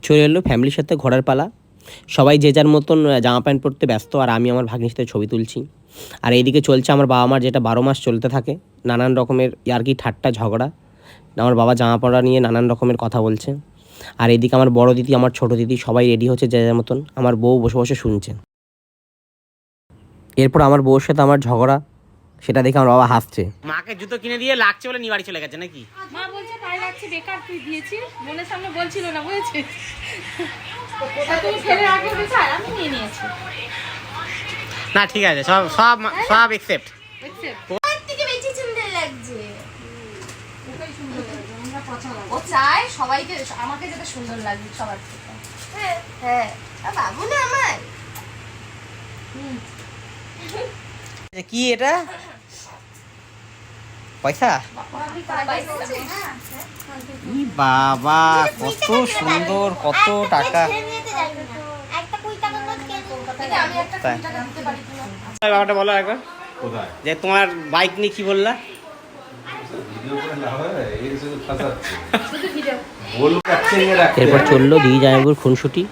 চলে এলো ফ্যামিলির সাথে ঘোরার পালা। সবাই যে যার মতন জামা প্যান্ট পরতে ব্যস্ত, আর আমি আমার ভাগ্নির সাথে ছবি তুলছি। আর এইদিকে চলছে আমার বাবা মার, যেটা 12 মাস চলতে থাকে, নানান রকমের ইয়ার্কি ঠাট্টা ঝগড়া। আমার বাবা জামা পরা নিয়ে নানান রকমের কথা বলছে। আর এইদিকে আমার বড় দিদি, আমার ছোট দিদি সবাই রেডি হচ্ছে যে যার মতন। আমার বউ বসে বসে শুনছে। এরপর আমার বউর সাথে আমার ঝগড়া, সেটা দেখে আমার বাবা হাসছে। মাকে জুতো কিনে দিয়ে লাগছে বলে নিয়ে বাড়ি চলে গেছে নাকি? মা বলছে তাই লাগছে, বেকার তুই দিয়েছিস, বোনের সামনে বলছিল না, বুঝেছিস? তুমি ফেলে রাখবে বেকার, আমি নিয়ে নিয়েছি। না ঠিক আছে, সব সব সব এক্সেপ্ট। থেকে বেশি সুন্দর লাগছে। ওটাই সুন্দর লাগছে, আমরা পছন্দ। ও চাই সবাইকে, আমাকে যেটা সুন্দর লাগবে সবার থেকে। হ্যাঁ হ্যাঁ, আর বাবু না আমার। কি এটা? পয়সা? ই বাবা, কত সুন্দর, কত টাকা। বাবাটা বলো একবার যে তোমার বাইক নিয়ে কি বললা? এরপর চললো দিদি জামাইবাবুর খুনসুটি।